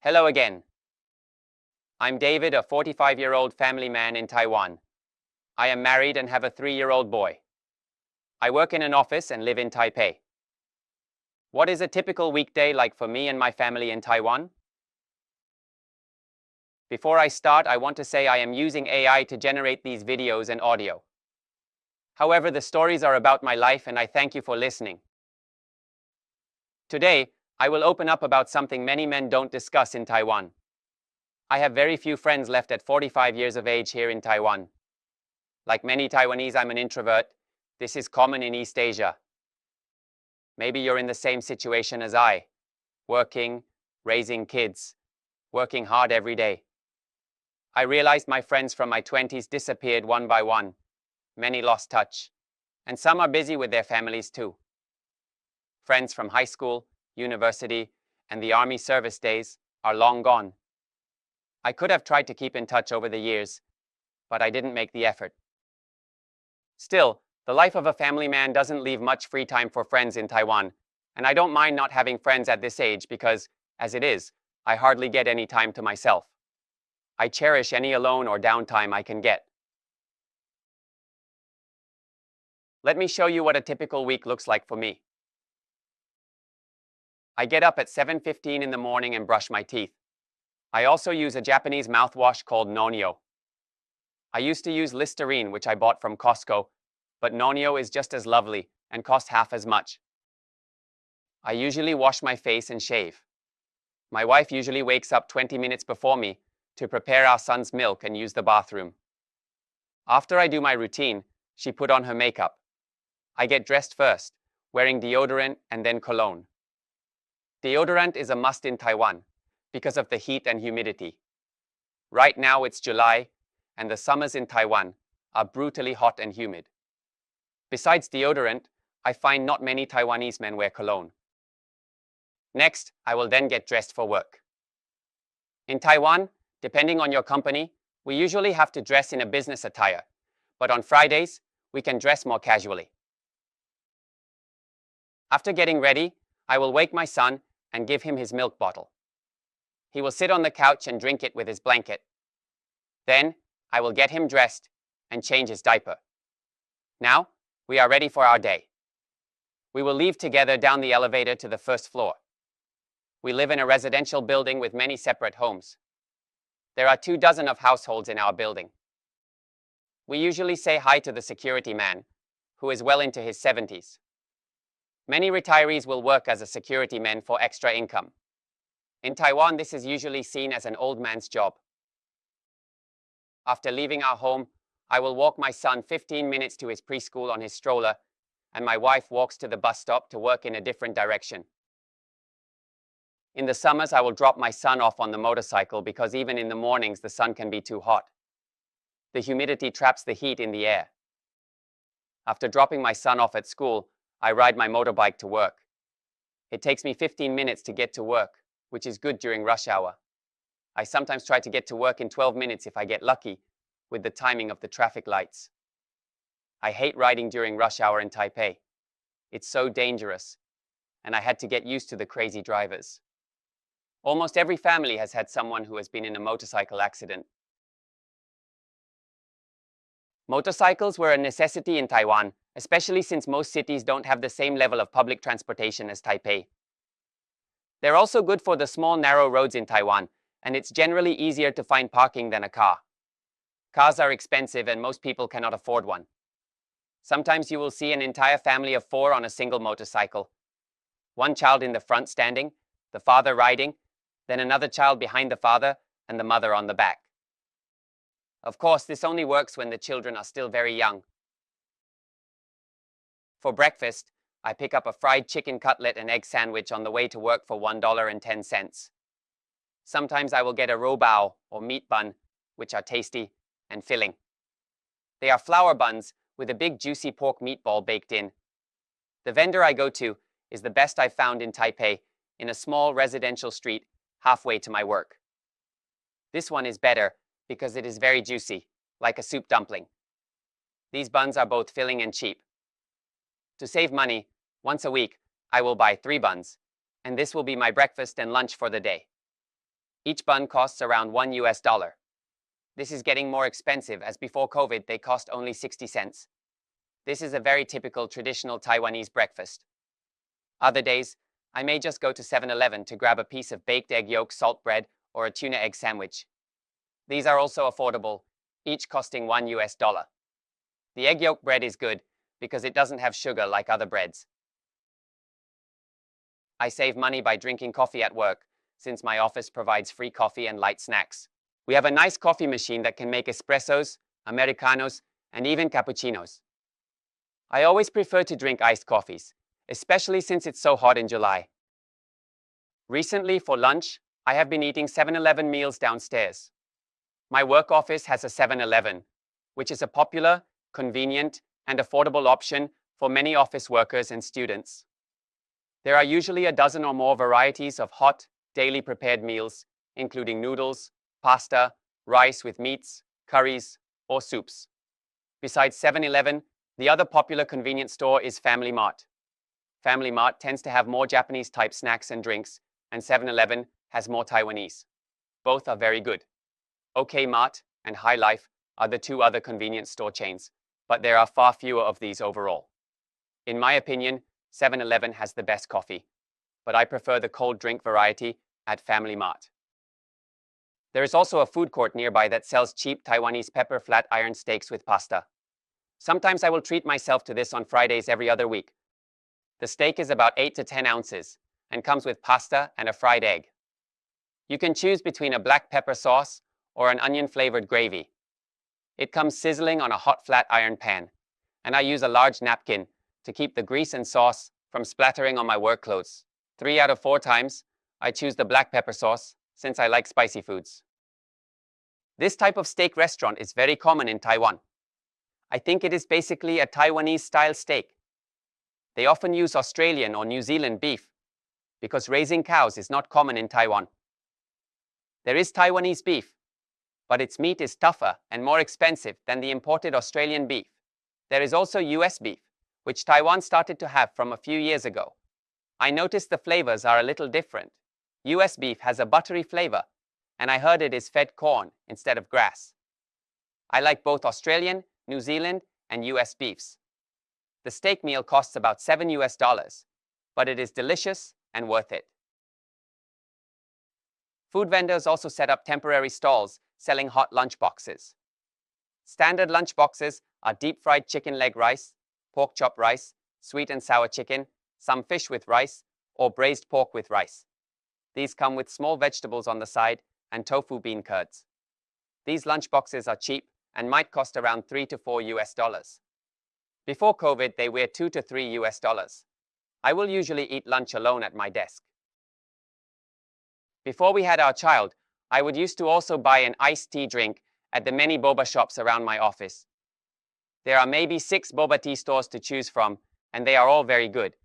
Hello again. I'm David, a 45-year-old family man in Taiwan. I am married and have a 3-year-old boy. I work in an office and live in Taipei. What is a typical weekday like for me and my family in Taiwan? Before I start, I want to say I am using AI to generate these videos and audio. However, the stories are about my life and I thank you for listening. Today, I will open up about something many men don't discuss in Taiwan. I have very few friends left at 45 years of age here in Taiwan. Like many Taiwanese, I'm an introvert. This is common in East Asia. Maybe you're in the same situation as I, working, raising kids, working hard every day. I realized my friends from my 20s disappeared one by one. Many lost touch, and some are busy with their families too. Friends from high school, university, and the army service days are long gone. I could have tried to keep in touch over the years, but I didn't make the effort. Still, the life of a family man doesn't leave much free time for friends in Taiwan, and I don't mind not having friends at this age because, as it is, I hardly get any time to myself. I cherish any alone or downtime I can get. Let me show you what a typical week looks like for me. I get up at 7:15 in the morning and brush my teeth. I also use a Japanese mouthwash called Nonio. I used to use Listerine, which I bought from Costco, but Nonio is just as lovely and costs half as much. I usually wash my face and shave. My wife usually wakes up 20 minutes before me to prepare our son's milk and use the bathroom. After I do my routine, she put on her makeup. I get dressed first, wearing deodorant and then cologne. Deodorant is a must in Taiwan because of the heat and humidity. Right now it's July, and the summers in Taiwan are brutally hot and humid. Besides deodorant, I find not many Taiwanese men wear cologne. Next, I will then get dressed for work. In Taiwan, depending on your company, we usually have to dress in a business attire, but on Fridays, we can dress more casually. After getting ready, I will wake my son and give him his milk bottle. He will sit on the couch and drink it with his blanket. Then, I will get him dressed and change his diaper. Now, we are ready for our day. We will leave together down the elevator to the first floor. We live in a residential building with many separate homes. There are 24 of households in our building. We usually say hi to the security man, who is well into his 70s. Many retirees will work as a security man for extra income. In Taiwan, this is usually seen as an old man's job. After leaving our home, I will walk my son 15 minutes to his preschool on his stroller, and my wife walks to the bus stop to work in a different direction. In the summers, I will drop my son off on the motorcycle because even in the mornings, the sun can be too hot. The humidity traps the heat in the air. After dropping my son off at school, I ride my motorbike to work. It takes me 15 minutes to get to work, which is good during rush hour. I sometimes try to get to work in 12 minutes if I get lucky with the timing of the traffic lights. I hate riding during rush hour in Taipei. It's so dangerous, and I had to get used to the crazy drivers. Almost every family has had someone who has been in a motorcycle accident. Motorcycles were a necessity in Taiwan, especially since most cities don't have the same level of public transportation as Taipei. They're also good for the small narrow roads in Taiwan, and it's generally easier to find parking than a car. Cars are expensive and most people cannot afford one. Sometimes you will see an entire family of 4 on a single motorcycle. One child in the front standing, the father riding, then another child behind the father, and the mother on the back. Of course, this only works when the children are still very young. For breakfast, I pick up a fried chicken cutlet and egg sandwich on the way to work for $1.10. Sometimes I will get a robao or meat bun, which are tasty and filling. They are flour buns with a big juicy pork meatball baked in. The vendor I go to is the best I've found in Taipei in a small residential street halfway to my work. This one is better because it is very juicy, like a soup dumpling. These buns are both filling and cheap. To save money, once a week, I will buy 3 buns, and this will be my breakfast and lunch for the day. Each bun costs around $1. This is getting more expensive as before COVID they cost only 60 cents. This is a very typical traditional Taiwanese breakfast. Other days, I may just go to 7-Eleven to grab a piece of baked egg yolk salt bread or a tuna egg sandwich. These are also affordable, each costing $1. The egg yolk bread is good because it doesn't have sugar like other breads. I save money by drinking coffee at work, since my office provides free coffee and light snacks. We have a nice coffee machine that can make espressos, americanos, and even cappuccinos. I always prefer to drink iced coffees, especially since it's so hot in July. Recently, for lunch, I have been eating 7-Eleven meals downstairs. My work office has a 7-Eleven, which is a popular, convenient, and affordable option for many office workers and students. There are usually a dozen or more varieties of hot, daily prepared meals, including noodles, pasta, rice with meats, curries, or soups. Besides 7-Eleven, the other popular convenience store is Family Mart. Family Mart tends to have more Japanese-type snacks and drinks, and 7-Eleven has more Taiwanese. Both are very good. OK Mart and High Life are the two other convenience store chains, but there are far fewer of these overall. In my opinion, 7-Eleven has the best coffee, but I prefer the cold drink variety at Family Mart. There is also a food court nearby that sells cheap Taiwanese pepper flat iron steaks with pasta. Sometimes I will treat myself to this on Fridays every other week. The steak is about 8 to 10 ounces and comes with pasta and a fried egg. You can choose between a black pepper sauce or an onion-flavored gravy. It comes sizzling on a hot flat iron pan, and I use a large napkin to keep the grease and sauce from splattering on my work clothes. 3 out of 4 times, I choose the black pepper sauce since I like spicy foods. This type of steak restaurant is very common in Taiwan. I think it is basically a Taiwanese-style steak. They often use Australian or New Zealand beef because raising cows is not common in Taiwan. There is Taiwanese beef, but its meat is tougher and more expensive than the imported Australian beef. There is also US beef, which Taiwan started to have from a few years ago. I noticed the flavors are a little different. US beef has a buttery flavor, and I heard it is fed corn instead of grass. I like both Australian, New Zealand, and US beefs. The steak meal costs about $7, but it is delicious and worth it. Food vendors also set up temporary stalls selling hot lunch boxes. Standard lunch boxes are deep-fried chicken leg rice, pork chop rice, sweet and sour chicken, some fish with rice, or braised pork with rice. These come with small vegetables on the side and tofu bean curds. These lunch boxes are cheap and might cost around $3 to $4. Before COVID, they were $2 to $3. I will usually eat lunch alone at my desk. Before we had our child, I would used to also buy an iced tea drink at the many boba shops around my office. There are maybe 6 boba tea stores to choose from, and they are all very good.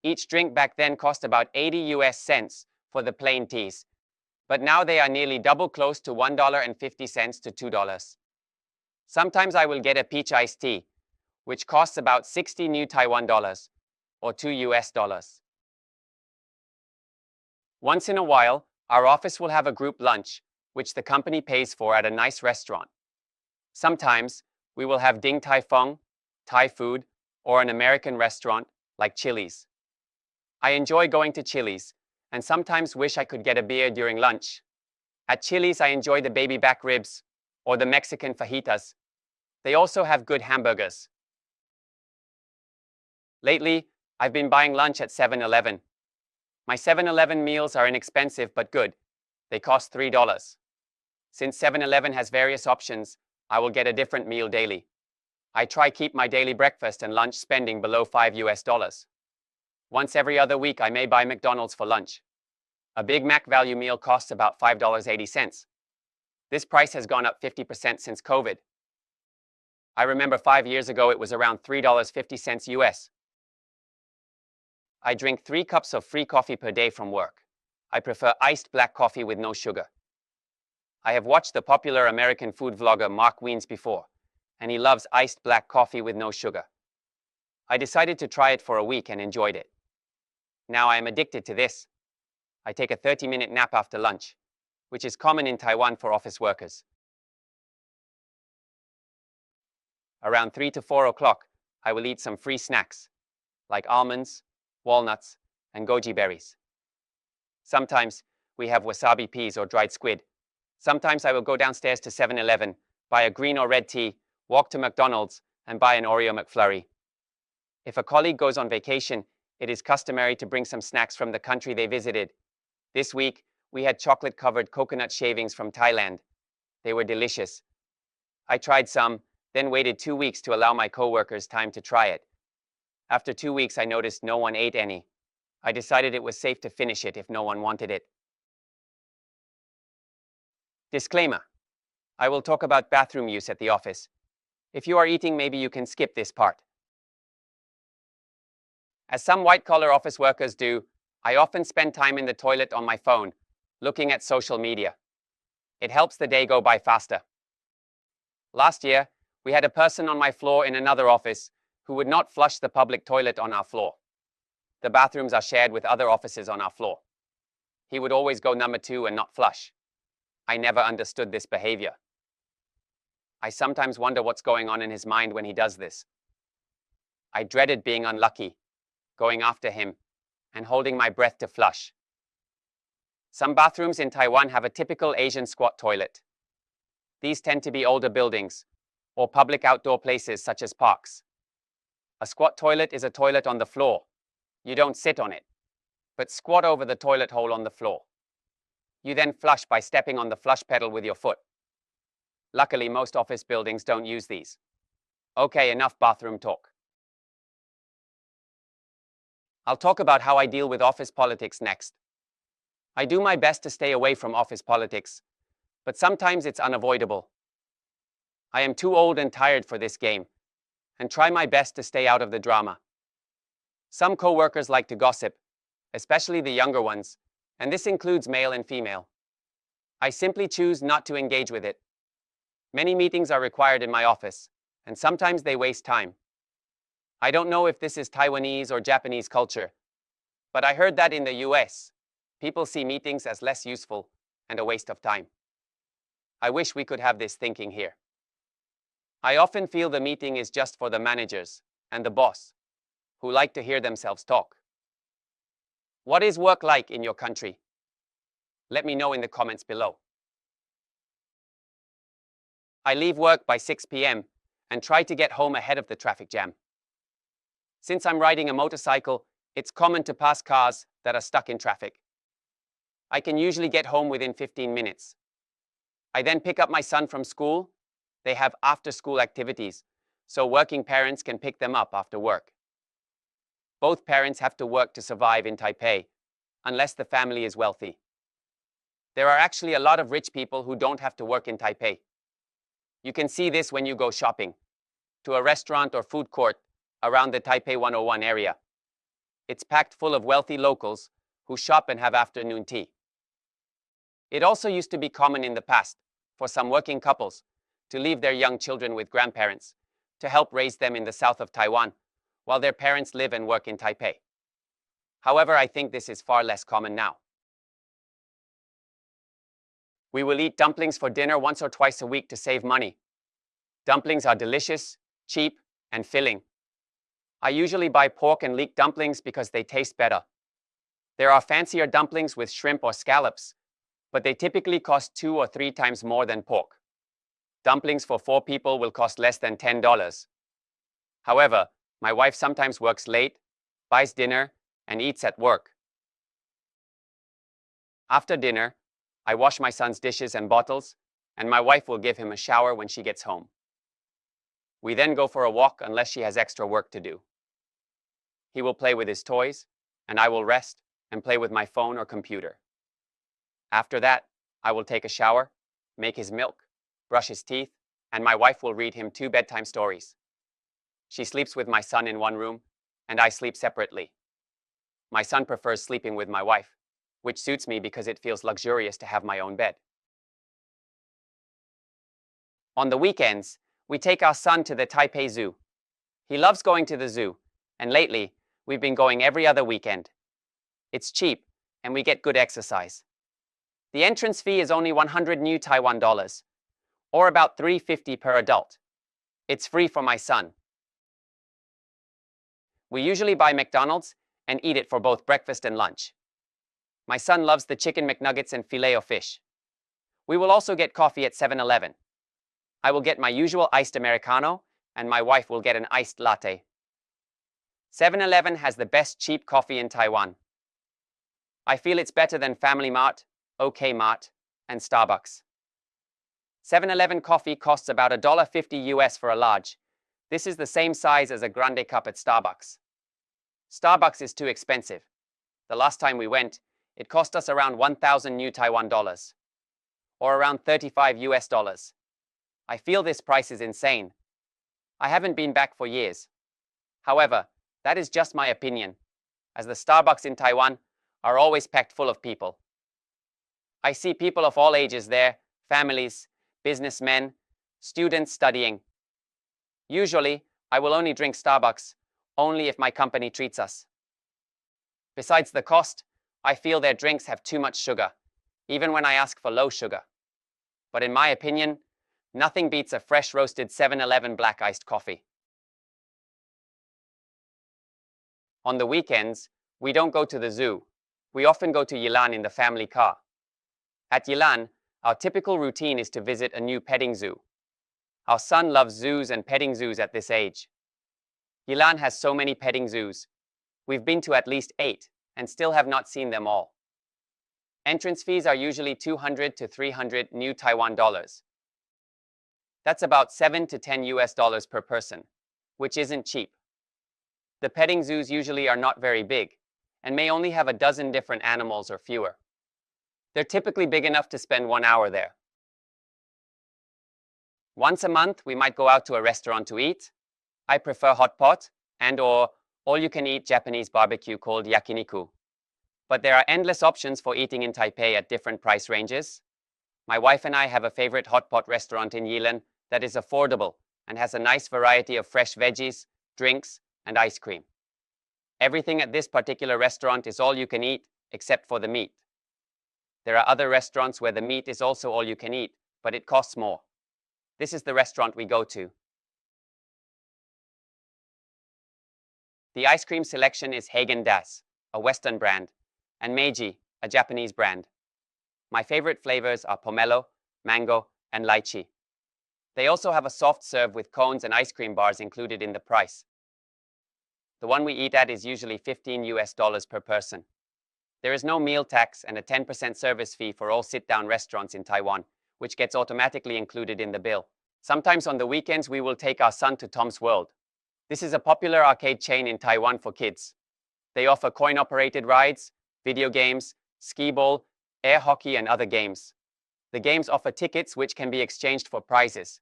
Each drink back then cost about 80 US cents for the plain teas, but now they are nearly double close to $1.50 to $2. Sometimes I will get a peach iced tea, which costs about 60 new Taiwan dollars, or $2. Once in a while, our office will have a group lunch, which the company pays for at a nice restaurant. Sometimes, we will have Ding Tai Fung, Thai food, or an American restaurant like Chili's. I enjoy going to Chili's, and sometimes wish I could get a beer during lunch. At Chili's, I enjoy the baby back ribs, or the Mexican fajitas. They also have good hamburgers. Lately, I've been buying lunch at 7-Eleven. My 7-Eleven meals are inexpensive but good. They cost $3. Since 7-Eleven has various options, I will get a different meal daily. I try keep my daily breakfast and lunch spending below $5. Once every other week, I may buy McDonald's for lunch. A Big Mac value meal costs about $5.80. This price has gone up 50% since COVID. I remember 5 years ago it was around $3.50 US. I drink 3 cups of free coffee per day from work. I prefer iced black coffee with no sugar. I have watched the popular American food vlogger Mark Wiens before, and he loves iced black coffee with no sugar. I decided to try it for a week and enjoyed it. Now I am addicted to this. I take a 30-minute nap after lunch, which is common in Taiwan for office workers. Around 3 to 4 o'clock, I will eat some free snacks, like almonds, walnuts, and goji berries. Sometimes we have wasabi peas or dried squid. Sometimes I will go downstairs to 7-Eleven, buy a green or red tea, walk to McDonald's, and buy an Oreo McFlurry. If a colleague goes on vacation, it is customary to bring some snacks from the country they visited. This week, we had chocolate-covered coconut shavings from Thailand. They were delicious. I tried some, then waited 2 weeks to allow my coworkers time to try it. After 2 weeks, I noticed no one ate any. I decided it was safe to finish it if no one wanted it. Disclaimer: I will talk about bathroom use at the office. If you are eating, maybe you can skip this part. As some white-collar office workers do, I often spend time in the toilet on my phone, looking at social media. It helps the day go by faster. Last year, we had a person on my floor in another office who would not flush the public toilet on our floor. The bathrooms are shared with other offices on our floor. He would always go number 2 and not flush. I never understood this behavior. I sometimes wonder what's going on in his mind when he does this. I dreaded being unlucky, going after him, and holding my breath to flush. Some bathrooms in Taiwan have a typical Asian squat toilet. These tend to be older buildings, or public outdoor places such as parks. A squat toilet is a toilet on the floor. You don't sit on it, but squat over the toilet hole on the floor. You then flush by stepping on the flush pedal with your foot. Luckily, most office buildings don't use these. Okay, enough bathroom talk. I'll talk about how I deal with office politics next. I do my best to stay away from office politics, but sometimes it's unavoidable. I am too old and tired for this game, and try my best to stay out of the drama. Some co-workers like to gossip, especially the younger ones, and this includes male and female. I simply choose not to engage with it. Many meetings are required in my office, and sometimes they waste time. I don't know if this is Taiwanese or Japanese culture, but I heard that in the US, people see meetings as less useful and a waste of time. I wish we could have this thinking here. I often feel the meeting is just for the managers and the boss, who like to hear themselves talk. What is work like in your country? Let me know in the comments below. I leave work by 6 p.m. and try to get home ahead of the traffic jam. Since I'm riding a motorcycle, it's common to pass cars that are stuck in traffic. I can usually get home within 15 minutes. I then pick up my son from school. They have after-school activities, so working parents can pick them up after work. Both parents have to work to survive in Taipei, unless the family is wealthy. There are actually a lot of rich people who don't have to work in Taipei. You can see this when you go shopping, to a restaurant or food court around the Taipei 101 area. It's packed full of wealthy locals who shop and have afternoon tea. It also used to be common in the past for some working couples to leave their young children with grandparents to help raise them in the south of Taiwan while their parents live and work in Taipei. However, I think this is far less common now. We will eat dumplings for dinner once or twice a week to save money. Dumplings are delicious, cheap, and filling. I usually buy pork and leek dumplings because they taste better. There are fancier dumplings with shrimp or scallops, but they typically cost 2 or 3 times more than pork. Dumplings for 4 people will cost less than $10. However, my wife sometimes works late, buys dinner, and eats at work. After dinner, I wash my son's dishes and bottles, and my wife will give him a shower when she gets home. We then go for a walk unless she has extra work to do. He will play with his toys, and I will rest and play with my phone or computer. After that, I will take a shower, make his milk, brush his teeth, and my wife will read him 2 bedtime stories. She sleeps with my son in one room, and I sleep separately. My son prefers sleeping with my wife, which suits me because it feels luxurious to have my own bed. On the weekends, we take our son to the Taipei Zoo. He loves going to the zoo, and lately, we've been going every other weekend. It's cheap, and we get good exercise. The entrance fee is only 100 new Taiwan dollars, or about $3.50 per adult. It's free for my son. We usually buy McDonald's and eat it for both breakfast and lunch. My son loves the chicken McNuggets and filet of fish. We will also get coffee at 7-Eleven. I will get my usual iced Americano, and my wife will get an iced latte. 7-Eleven has the best cheap coffee in Taiwan. I feel it's better than Family Mart, OK Mart, and Starbucks. 7-Eleven coffee costs about $1.50 US for a large. This is the same size as a grande cup at Starbucks. Starbucks is too expensive. The last time we went, it cost us around 1,000 new Taiwan dollars, or around 35 US dollars. I feel this price is insane. I haven't been back for years. However, that is just my opinion, as the Starbucks in Taiwan are always packed full of people. I see people of all ages there, families, businessmen, students studying. Usually, I will only drink Starbucks only if my company treats us. Besides the cost, I feel their drinks have too much sugar, even when I ask for low sugar. But in my opinion, nothing beats a fresh roasted 7-Eleven black iced coffee. On the weekends, we don't go to the zoo. We often go to Yilan in the family car. At Yilan, our typical routine is to visit a new petting zoo. Our son loves zoos and petting zoos at this age. Yilan has so many petting zoos. We've been to at least 8 and still have not seen them all. Entrance fees are usually 200 to 300 new Taiwan dollars. That's about 7 to 10 US dollars per person, which isn't cheap. The petting zoos usually are not very big and may only have a dozen different animals or fewer. They're typically big enough to spend 1 hour there. Once a month, we might go out to a restaurant to eat. I prefer hot pot and/or all-you-can-eat Japanese barbecue called yakiniku. But there are endless options for eating in Taipei at different price ranges. My wife and I have a favorite hot pot restaurant in Yilan that is affordable and has a nice variety of fresh veggies, drinks, and ice cream. Everything at this particular restaurant is all you can eat except for the meat. There are other restaurants where the meat is also all you can eat, but it costs more. This is the restaurant we go to. The ice cream selection is Häagen-Dazs, a Western brand, and Meiji, a Japanese brand. My favorite flavors are pomelo, mango, and lychee. They also have a soft serve with cones and ice cream bars included in the price. The one we eat at is usually 15 US dollars per person. There is no meal tax and a 10% service fee for all sit-down restaurants in Taiwan, which gets automatically included in the bill. Sometimes on the weekends we will take our son to Tom's World. This is a popular arcade chain in Taiwan for kids. They offer coin-operated rides, video games, skee ball, air hockey, and other games. The games offer tickets which can be exchanged for prizes.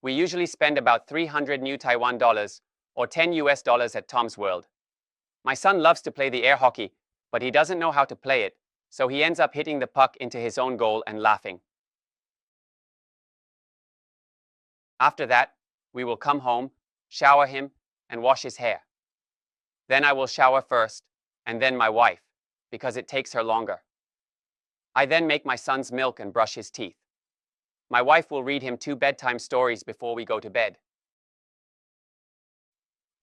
We usually spend about 300 new Taiwan dollars or 10 US dollars at Tom's World. My son loves to play the air hockey, but he doesn't know how to play it, so he ends up hitting the puck into his own goal and laughing. After that, we will come home, shower him, and wash his hair. Then I will shower first, and then my wife, because it takes her longer. I then make my son's milk and brush his teeth. My wife will read him 2 bedtime stories before we go to bed.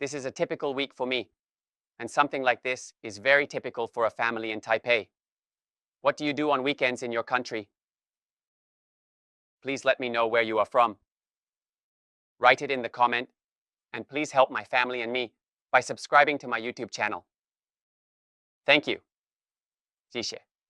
This is a typical week for me, and something like this is very typical for a family in Taipei. What do you do on weekends in your country? Please let me know where you are from. Write it in the comment, and please help my family and me by subscribing to my YouTube channel. Thank you. 谢谢。